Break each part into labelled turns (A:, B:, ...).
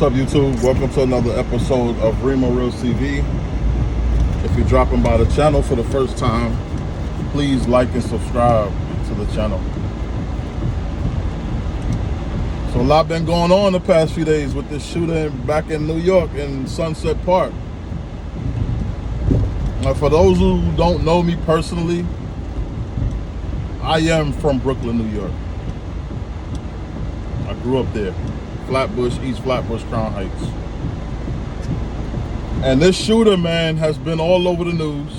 A: What's up, YouTube? Welcome to another episode of Reemo Realz TV. If you're dropping by the channel for the first time, please like and subscribe to the channel. So a lot been going on the past few days with this shooting back in New York in Sunset Park. Now, for those who don't know me personally, I am from Brooklyn, New York. I grew up there. Flatbush, East Flatbush, Crown Heights. And this shooter, man, has been all over the news.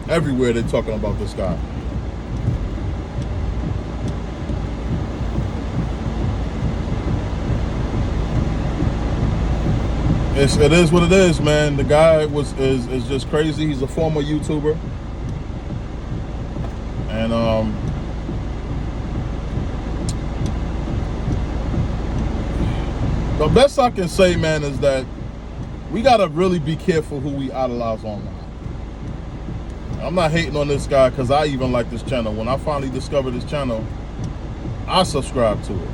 A: Everywhere they're talking about this guy. It is what it is, man. The guy is just crazy. He's a former YouTuber. And the best I can say, man, is that we gotta really be careful who we idolize online. I'm not hating on this guy because I even like this channel. When I finally discovered this channel, I subscribed to it.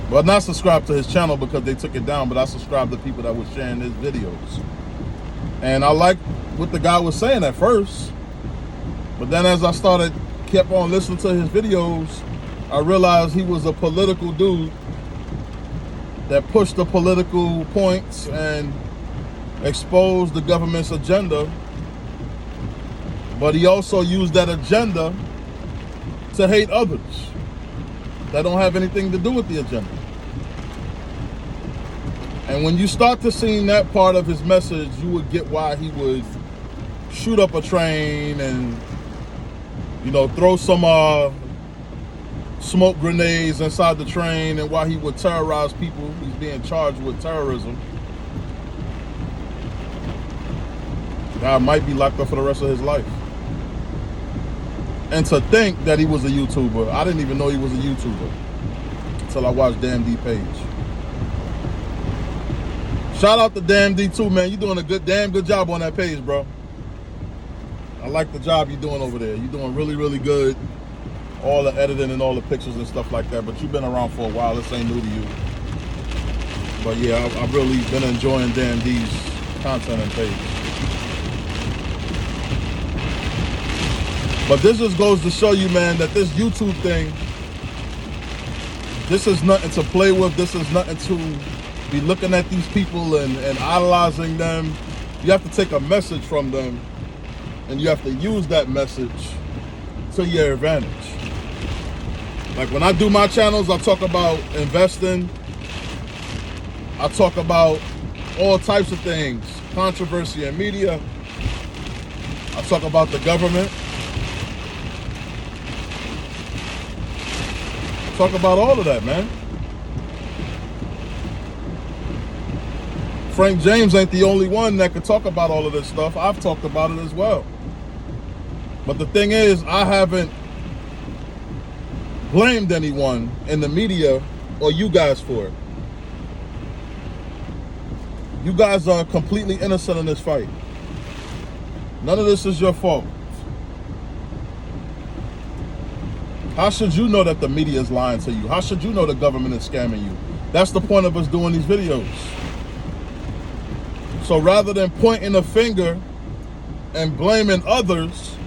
A: But not subscribed to his channel because they took it down, but I subscribed to people that were sharing his videos. And I liked what the guy was saying at first. But then as I kept on listening to his videos, I realized he was a political dude that pushed the political points and exposed the government's agenda. But he also used that agenda to hate others that don't have anything to do with the agenda. And when you start to see that part of his message, you would get why he would shoot up a train and, you know, throw some smoke grenades inside the train, and why he would terrorize people. He's being charged with terrorism. Guy might be locked up for the rest of his life. And to think that he was a YouTuber, I didn't even know he was a YouTuber until I watched Damn D page. Shout out to Damn D too, man. You're doing a damn good job on that page, bro. I like the job you're doing over there. You're doing really, really good. All the editing and all the pictures and stuff like that. But you've been around for a while. This ain't new to you. But yeah, I've really been enjoying Damn D's content and page. But this just goes to show you, man, that this YouTube thing, this is nothing to play with. This is nothing to be looking at these people and idolizing them. You have to take a message from them, and you have to use that message to your advantage. Like when I do my channels, I talk about investing. I talk about all types of things, controversy in media. I talk about the government. Talk about all of that, man. FrankJames ain't the only one that could talk about all of this stuff. I've talked about it as well. But the thing is, I haven't blamed anyone in the media or you guys for it. You guys are completely innocent in this fight. None of this is your fault. How should you know that the media is lying to you? How should you know the government is scamming you? That's the point of us doing these videos. So rather than pointing a finger and blaming others,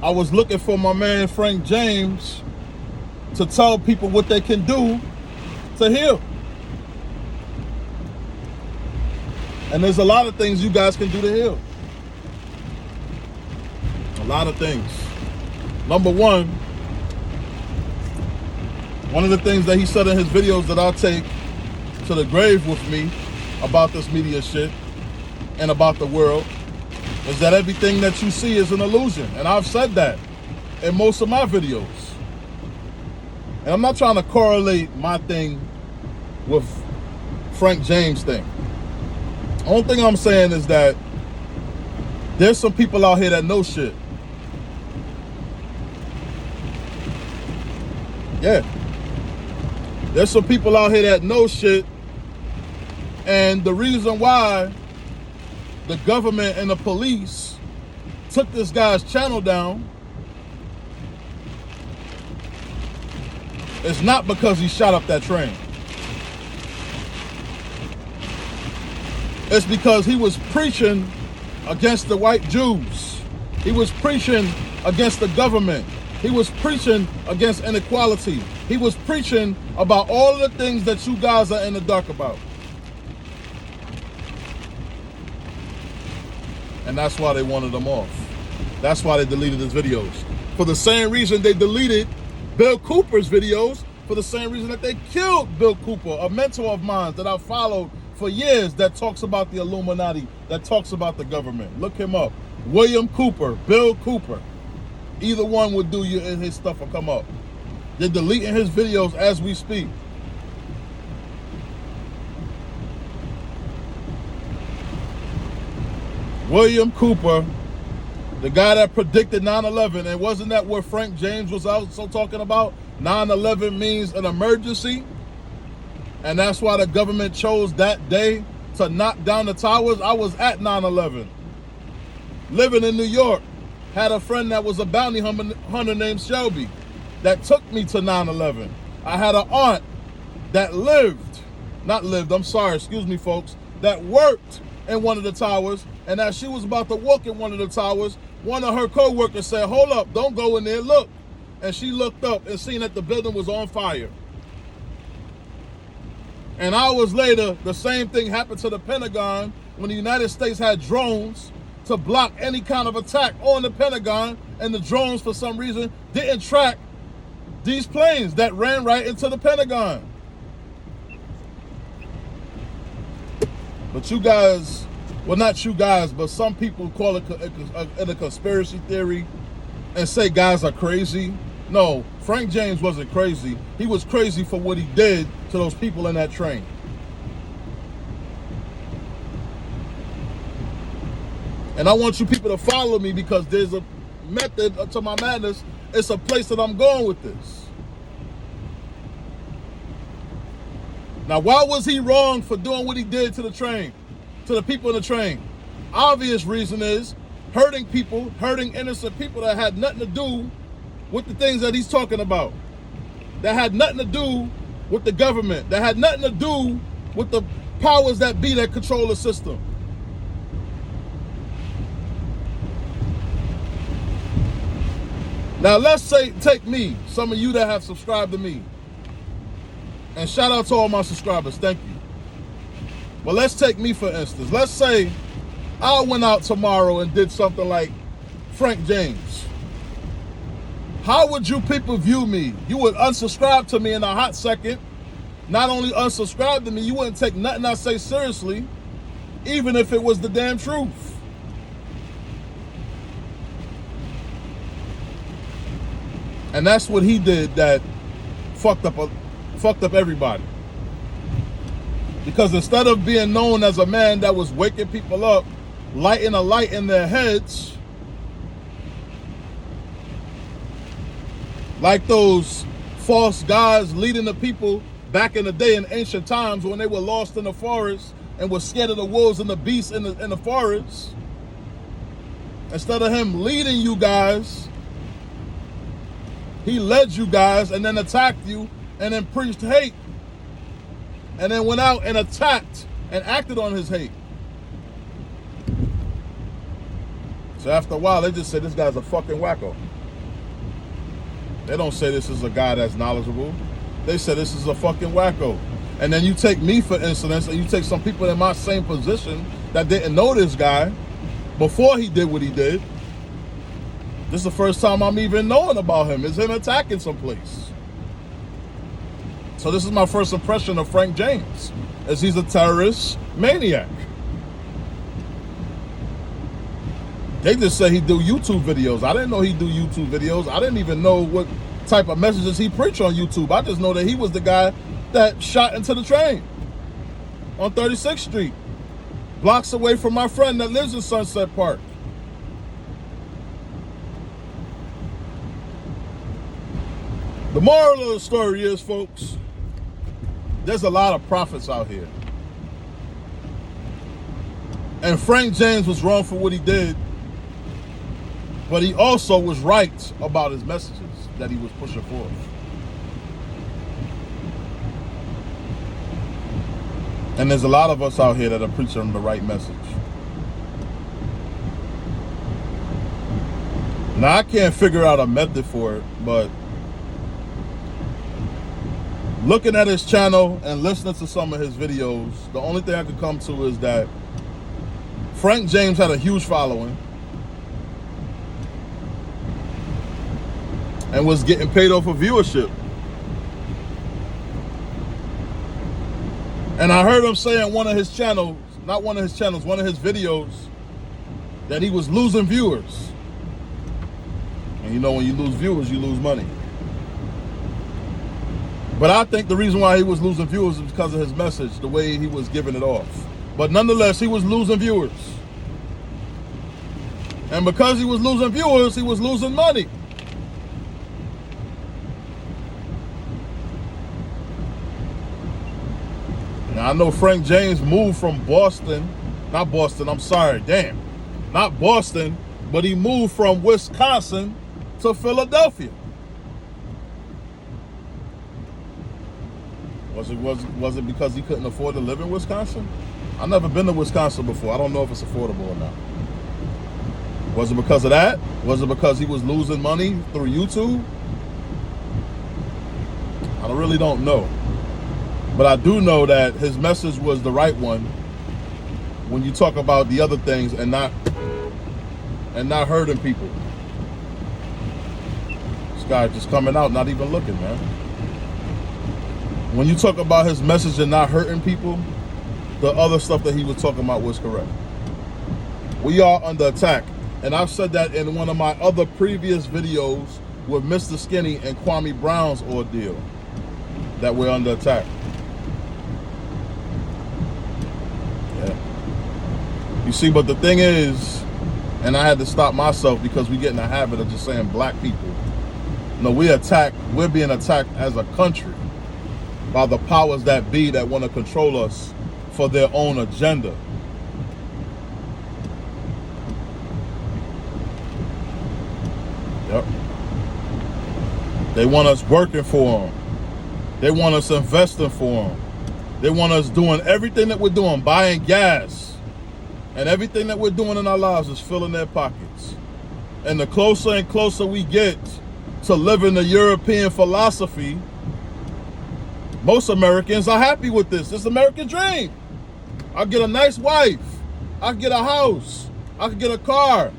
A: I was looking for my man FrankJames to tell people what they can do to heal. And there's a lot of things you guys can do to heal. A lot of things. Number one of the things that he said in his videos that I'll take to the grave with me about this media shit and about the world is that everything that you see is an illusion. And I've said that in most of my videos. And I'm not trying to correlate my thing with FrankJames' thing. The only thing I'm saying is that there's some people out here that know shit. Yeah. There's some people out here that know shit. And the reason why the government and the police took this guy's channel down It's not because he shot up that train. It's because he was preaching against the white Jews. He was preaching against the government. He was preaching against inequality. He was preaching about all of the things that you guys are in the dark about. And that's why they wanted him off. That's why they deleted his videos. For the same reason they deleted Bill Cooper's videos, for the same reason that they killed Bill Cooper, a mentor of mine that I followed for years that talks about the Illuminati, that talks about the government. Look him up. William Cooper, Bill Cooper. Either one would do you and his stuff will come up. They're deleting his videos as we speak. William Cooper, the guy that predicted 9/11, and wasn't that what FrankJames was also talking about? 9/11 means an emergency, and that's why the government chose that day to knock down the towers. I was at 9/11, living in New York. Had a friend that was a bounty hunter named Shelby that took me to 9/11. I had an aunt that that worked in one of the towers, and as she was about to walk in one of the towers, one of her co-workers said, "Hold up, don't go in there, look." And she looked up and seen that the building was on fire. And hours later, the same thing happened to the Pentagon when the United States had drones to block any kind of attack on the Pentagon, and the drones, for some reason, didn't track these planes that ran right into the Pentagon. But you guys, well, not you guys, but some people call it a conspiracy theory and say guys are crazy. No, FrankJames wasn't crazy. He was crazy for what he did to those people in that train. And I want you people to follow me because there's a method to my madness. It's a place that I'm going with this. Now, why was he wrong for doing what he did to the train, to the people in the train? Obvious reason is hurting people, hurting innocent people that had nothing to do with the things that he's talking about. That had nothing to do with the government. That had nothing to do with the powers that be that control the system. Now let's say, take me, some of you that have subscribed to me. And shout out to all my subscribers, thank you. But let's take me for instance. Let's say I went out tomorrow and did something like FrankJames. How would you people view me? You would unsubscribe to me in a hot second. Not only unsubscribe to me, you wouldn't take nothing I say seriously, even if it was the damn truth. And that's what he did that fucked up everybody. Because instead of being known as a man that was waking people up, lighting a light in their heads, like those false gods leading the people back in the day in ancient times when they were lost in the forest and were scared of the wolves and the beasts in the forest, instead of him leading you guys, he led you guys and then attacked you and then preached hate and then went out and attacked and acted on his hate. So after a while, they just say this guy's a fucking wacko. They don't say this is a guy that's knowledgeable. They say this is a fucking wacko. And then you take me, for instance, and you take some people in my same position that didn't know this guy before he did what he did. This is the first time I'm even knowing about him, is him attacking someplace. So this is my first impression of FrankJames, as he's a terrorist maniac. They just say he do YouTube videos. I didn't know he do YouTube videos. I didn't even know what type of messages he preached on YouTube. I just know that he was the guy that shot into the train on 36th Street, blocks away from my friend that lives in Sunset Park. The moral of the story is, folks, there's a lot of prophets out here. And FrankJames was wrong for what he did, but he also was right about his messages that he was pushing forth. And there's a lot of us out here that are preaching the right message. Now, I can't figure out a method for it, but looking at his channel and listening to some of his videos, the only thing I could come to is that FrankJames had a huge following and was getting paid off of viewership. And I heard him say on one of his channels, not one of his channels, one of his videos, that he was losing viewers. And you know, when you lose viewers, you lose money. But I think the reason why he was losing viewers is because of his message, the way he was giving it off. But nonetheless, he was losing viewers. And because he was losing viewers, he was losing money. Now, I know FrankJames moved from Boston, not Boston, I'm sorry, damn. Not Boston, but he moved from Wisconsin to Philadelphia. Was it because he couldn't afford to live in Wisconsin? I've never been to Wisconsin before. I don't know if it's affordable or not. Was it because of that? Was it because he was losing money through YouTube? I really don't know. But I do know that his message was the right one when you talk about the other things and not hurting people. This guy just coming out, not even looking, man. When you talk about his message and not hurting people, the other stuff that he was talking about was correct. We are under attack. And I've said that in one of my other previous videos with Mr. Skinny and Kwame Brown's ordeal, that we're under attack. Yeah. You see, but the thing is, and I had to stop myself because we get in the habit of just saying black people. No, we're being attacked as a country by the powers that be that want to control us for their own agenda. Yep. They want us working for them. They want us investing for them. They want us doing everything that we're doing, buying gas. And everything that we're doing in our lives is filling their pockets. And the closer and closer we get to living the European philosophy, most Americans are happy with this. It's the American dream. I'll get a nice wife. I'll get a house. I can get a car.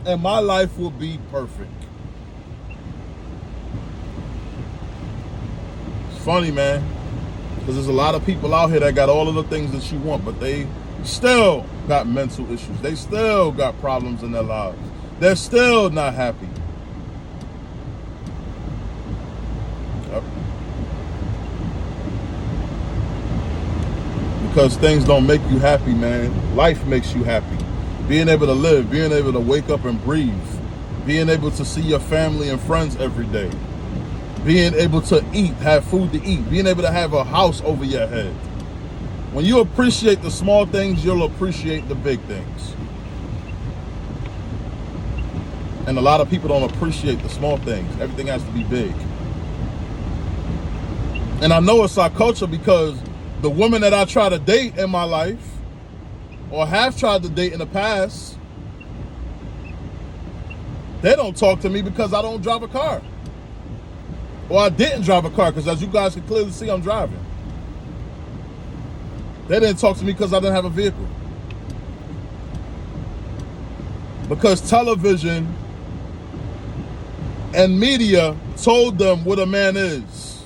A: And my life will be perfect. It's funny, man. Because there's a lot of people out here that got all of the things that you want, but they still got mental issues. They still got problems in their lives. They're still not happy. Yep. Because things don't make you happy, man. Life makes you happy. Being able to live, being able to wake up and breathe, being able to see your family and friends every day, being able to eat, have food to eat, being able to have a house over your head. When you appreciate the small things, you'll appreciate the big things. And a lot of people don't appreciate the small things. Everything has to be big. And I know it's our culture because the women that I try to date in my life, or have tried to date in the past, they don't talk to me because I don't drive a car. Or I didn't drive a car, because as you guys can clearly see, I'm driving. They didn't talk to me because I didn't have a vehicle. Because television and media told them what a man is.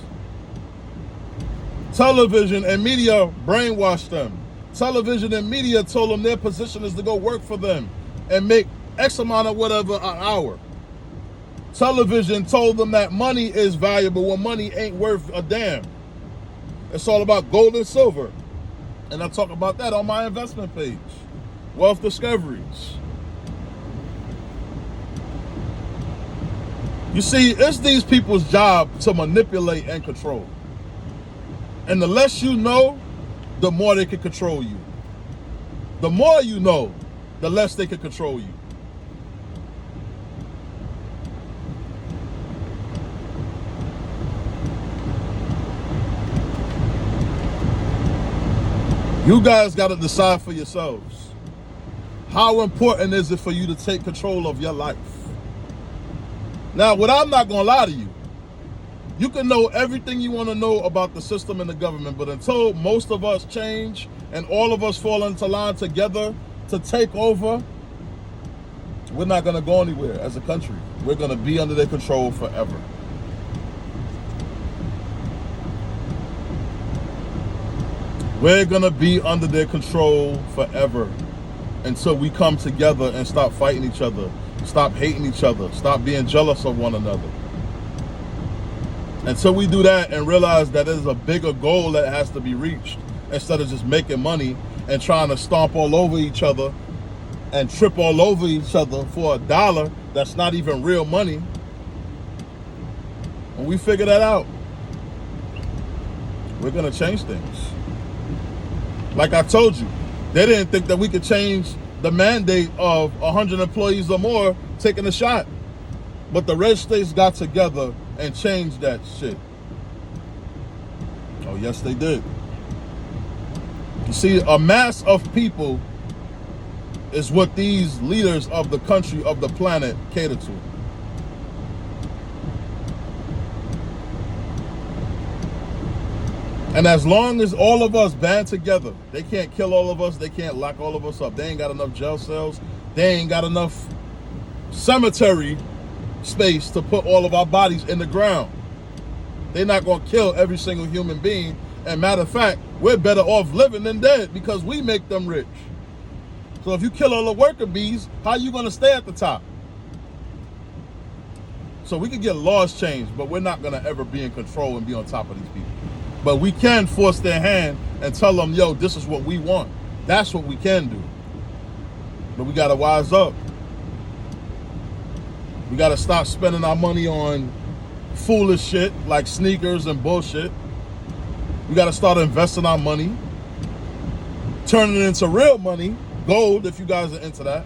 A: Television and media brainwashed them. Television and media told them their position is to go work for them and make X amount of whatever an hour. Television told them that money is valuable when money ain't worth a damn. It's all about gold and silver. And I talk about that on my investment page, Wealth Discoveries. You see, it's these people's job to manipulate and control. And the less you know, the more they can control you. The more you know, the less they can control you. You guys got to decide for yourselves. How important is it for you to take control of your life? Now, what I'm not going to lie to you, you can know everything you want to know about the system and the government, but until most of us change and all of us fall into line together to take over, we're not going to go anywhere as a country. We're going to be under their control forever. We're going to be under their control forever until we come together and stop fighting each other, stop hating each other, stop being jealous of one another. Until we do that and realize that there's a bigger goal that has to be reached, instead of just making money and trying to stomp all over each other and trip all over each other for $1 that's not even real money. When we figure that out, we're going to change things. Like I told you, they didn't think that we could change the mandate of 100 employees or more taking a shot. But the red states got together and changed that shit. Oh, yes, they did. You see, a mass of people is what these leaders of the country, of the planet, cater to. And as long as all of us band together, they can't kill all of us, they can't lock all of us up. They ain't got enough jail cells, they ain't got enough cemetery space to put all of our bodies in the ground. They're not going to kill every single human being. And matter of fact, we're better off living than dead because we make them rich. So if you kill all the worker bees, how are you going to stay at the top? So we can get laws changed, but we're not going to ever be in control and be on top of these people. But we can force their hand and tell them, yo, this is what we want. That's what we can do. But we got to wise up. We got to stop spending our money on foolish shit like sneakers and bullshit. We got to start investing our money, turning it into real money, gold if you guys are into that.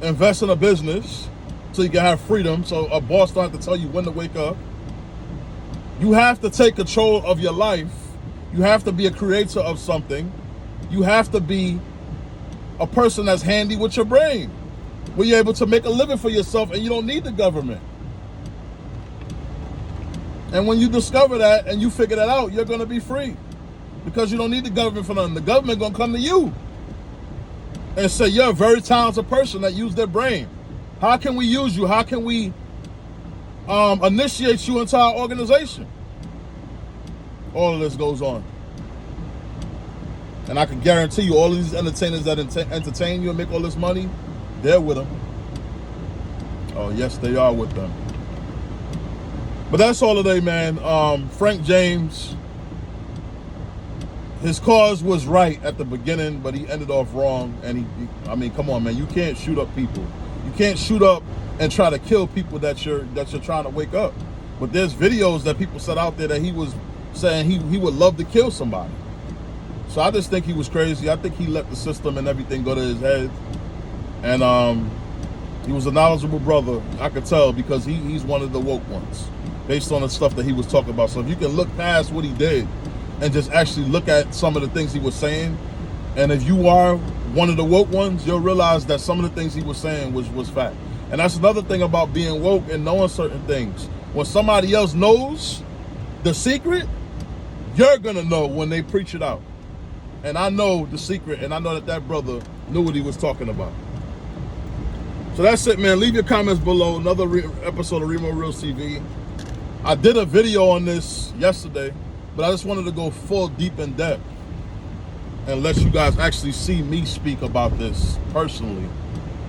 A: Invest in a business so you can have freedom, so a boss don't have to tell you when to wake up. You have to take control of your life. You have to be a creator of something. You have to be a person that's handy with your brain, where you're able to make a living for yourself and you don't need the government. And when you discover that and you figure that out, you're going to be free because you don't need the government for nothing. The government going to come to you and say, you're a very talented person that used their brain. How can we use you? How can we initiate you into our organization? All of this goes on. And I can guarantee you all of these entertainers that entertain you and make all this money, they're with them. Oh, yes, they are with them. But that's all today, man. FrankJames, his cause was right at the beginning, but he ended off wrong. And I mean, come on, man. You can't shoot up people. You can't shoot up and try to kill people that you're trying to wake up. But there's videos that people set out there that he was saying he would love to kill somebody. So I just think he was crazy. I think he let the system and everything go to his head. And he was a knowledgeable brother, I could tell, because he's one of the woke ones, based on the stuff that he was talking about. So if you can look past what he did and just actually look at some of the things he was saying, and if you are one of the woke ones, you'll realize that some of the things he was saying was fact. And that's another thing about being woke and knowing certain things. When somebody else knows the secret, you're gonna know when they preach it out. And I know the secret, and I know that brother knew what he was talking about. So that's it, man. Leave your comments below. Another episode of Reemo Realz TV. I did a video on this yesterday, but I just wanted to go full deep in depth and let you guys actually see me speak about this personally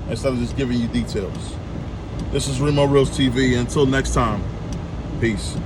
A: instead of just giving you details. This is Reemo Realz TV. Until next time, peace.